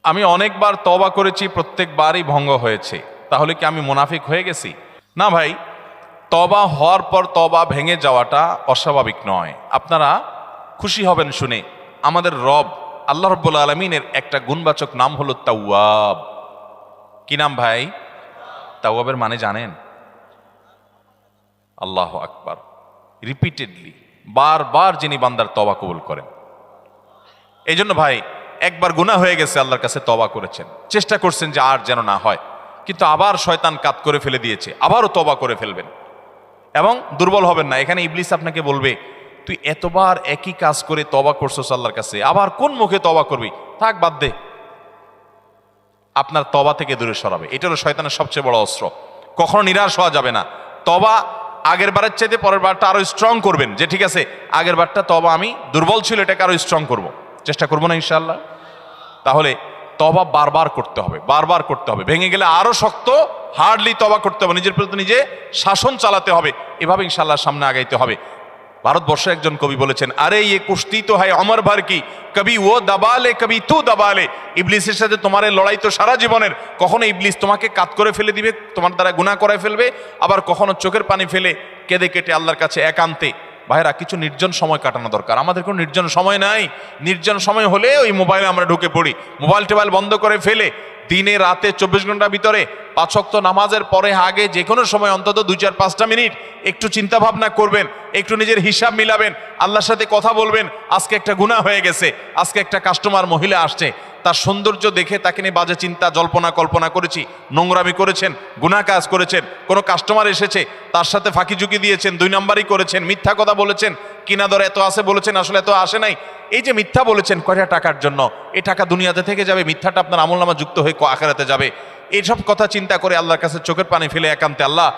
আমি অনেকবার তওবা করেছি, প্রত্যেকবারই ভঙ্গ হয়েছে, তাহলে কি আমি মুনাফিক হয়ে গেছি? না ভাই, তওবা হওয়ার পর তওবা ভেঙে যাওয়াটা অস্বাভাবিক নয়। আপনারা খুশি হবেন শুনে, আমাদের রব আল্লাহ রাব্বুল আলামিনের একটা গুণবাচক নাম হলো তাওয়াব। কি নাম ভাই? তাওয়াবের মানে জানেন? আল্লাহু আকবার। রিপিটেডলি, বারবার যিনি বান্দার তওবা কবুল করেন। এই জন্য ভাই, একবার গুনাহ হয়ে গেছে, আল্লাহর কাছে তওবা করেছেন, চেষ্টা করছেন যে আর যেন না হয়, কিন্তু আবার শয়তান কাত করে ফেলে দিয়েছে, আবারও তওবা করে ফেলবেন এবং দুর্বল হবেন না। এখানে ইবলিস আপনাকে বলবে, তুই এতবার একই কাজ করে তওবা করছস আল্লাহর কাছে, আবার কোন মুখে তওবা করবি? থাক, বাদ দে। আপনার তওবা থেকে দূরে সরাবে। এটা হলো শয়তানের সবচেয়ে বড় অস্ত্র। কখনো নিরাশ হওয়া যাবে না। তওবা আগের বারের চাইতে পরের বারটা আরো স্ট্রং করবেন, যে ঠিক আছে আগের বারটা তওবা আমি দুর্বল ছিল, এটাকে আরো স্ট্রং করব, চেষ্টা করবো না ইনশাআল্লাহ। তাহলে তওবা বারবার করতে হবে, বারবার করতে হবে। ভেঙে গেলে আরো শক্ত হার্ডলি তওবা করতে হবে, নিজের প্রতি নিজে শাসন চালাতে হবে, এভাবে ইনশাআল্লাহ সামনে আগাইতে হবে। ভারতবর্ষের একজন কবি বলেছেন, আরে ইয়ে কুশ্তি তো হয় অমর ভর কি, কবি ও দাবালে কবি তু দাবালে। ইবলিসের সাথে তোমার এই লড়াই তো সারা জীবনের। কখনো ইবলিস তোমাকে কাত করে ফেলে দিবে, তোমার দ্বারা গুনাহ করায় ফেলবে, আবার কখনো চোখের পানি ফেলে কেঁদে কেটে আল্লাহর কাছে একান্তে। ভাইরা, কিছু নির্জন সময় কাটানো দরকার। আমাদের কোনো নির্জন সময় নাই। নির্জন সময় হলে ওই মোবাইলে আমরা ঢুকে পড়ি, মোবাইল টোবাইল বন্ধ করে ফেলে দিনে রাতে 24 ঘন্টার ভিতরে 5 ওয়াক্ত নামাজের পরে আগে যে কোনো সময় অন্তত 2-4-5টা মিনিট একটু চিন্তা ভাবনা করবেন, একটু নিজের হিসাব মিলাবেন, আল্লাহর সাথে কথা বলবেন। আজকে একটা গুনাহ হয়ে গেছে, আজকে একটা কাস্টমার মহিলা আসছে, তার সৌন্দর্য দেখে তাকে নিয়ে বাজে চিন্তা জল্পনা কল্পনা করেছি, নোংরামি করেছেন, গুনাহ কাজ করেছেন। কোনো কাস্টমার এসেছে, তার সাথে ফাঁকি ঝুঁকি দিয়েছেন, 2 নাম্বারই করেছেন, মিথ্যা কথা বলেছেন, কিনা দর এত আসে বলেছেন, আসলে এত আসে নাই। এই যে মিথ্যা বলেছেন কয়টা টাকার জন্য, এই টাকা দুনিয়াতে থেকে যাবে, মিথ্যাটা আপনার আমলনামা যুক্ত হয়ে আখিরাতে যাবে। এইসব কথা চিন্তা করে আল্লাহর কাছে চোখের পানি ফেলে একান্তে, আল্লাহ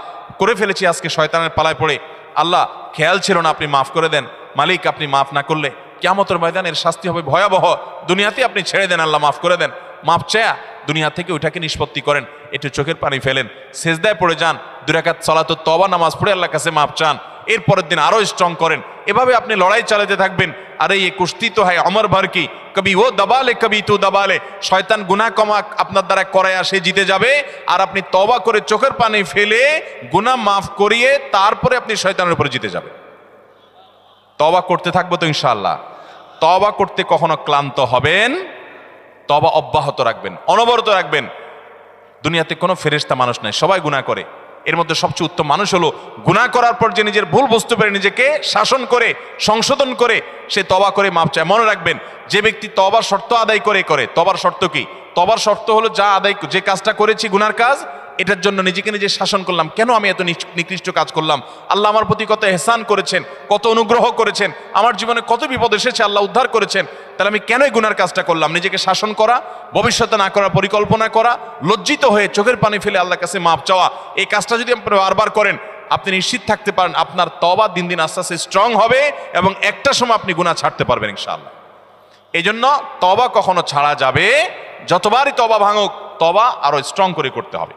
করে ফেলেছি আজকে শয়তানের পালায় পড়ে, আল্লাহ খেয়াল ছিল না, আপনি মাফ করে দেন। মালিক, আপনি মাফ না করলে কিয়ামতের ময়দানের শাস্তি হবে ভয়াবহ। দুনিয়াতে আপনি ছেড়ে দেন, আল্লাহ মাফ করে দেন। মাফ চায়া দুনিয়া থেকে ওইটাকে নিষ্পত্তি করেন, একটু চোখের পানি ফেলেন, সেজদায় পড়ে যান, 2 রাকাত সালাতুত তওবা নামাজ পড়ে আল্লাহর কাছে মাফ চান, এরপরের দিন আরো স্ট্রং করেন। এভাবে আপনি লড়াই চালাতে থাকবেন। আরে এই কুস্তি তো হয় অমর ভর কি, কবি ও দাবালে কবি তু দাবালে। শয়তান গুনাহ কমা আপনার দ্বারা করায় সে জিতে যাবে, আর আপনি তওবা করে চোখের পানি ফেলে গুনাহ মাফ করিয়ে তারপরে আপনি শয়তানের উপরে জিতে যাবেন। তওবা করতে থাকবো তো ইনশাআল্লাহ। তওবা করতে কখনো ক্লান্ত হবেন, তওবা অব্যাহত রাখবেন, অনবরত রাখবেন। দুনিয়াতে কোনো ফেরেশতা মানুষ নাই, সবাই গুনাহ করে। এর মধ্যে সবচেয়ে উত্তম মানুষ হলো গুনাহ করার পর যে নিজের ভুল বুঝতে পারে, নিজেকে শাসন করে সংশোধন করে সে তওবা করে মাপ চায়। মনে রাখবেন, যে ব্যক্তি তওবার শর্ত আদায় করে তওবার শর্ত কি? তওবার শর্ত হলো যে কাজটা করেছি গুনার কাজ, এটার জন্য নিজেকে নিজে শাসন করলাম, কেন আমি এত নিকৃষ্ট কাজ করলাম, আল্লাহ আমার প্রতি কত ইহসান করেছেন, কত অনুগ্রহ করেছেন, আমার জীবনে কত বিপদ এসেছে, আল্লাহ উদ্ধার করেছেন, তাহলে আমি কেন এই গুনার কাজটা করলাম? নিজেকে শাসন করা, ভবিষ্যতে না করার পরিকল্পনা করা, লজ্জিত হয়ে চোখের পানি ফেলে আল্লাহর কাছে মাপ চাওয়া। এই কাজটা যদি আপনি বারবার করেন, আপনি নিশ্চিত থাকতে পারেন আপনার তওবা দিন দিন আস্তে আস্তে স্ট্রং হবে এবং একটা সময় আপনি গুনাহ ছাড়তে পারবেন ইনশাআল্লাহ। এই জন্য তওবা কখনো ছাড়া যাবে, যতবারই তওবা ভাঙুক, তওবা আরো স্ট্রং করে করতে হবে।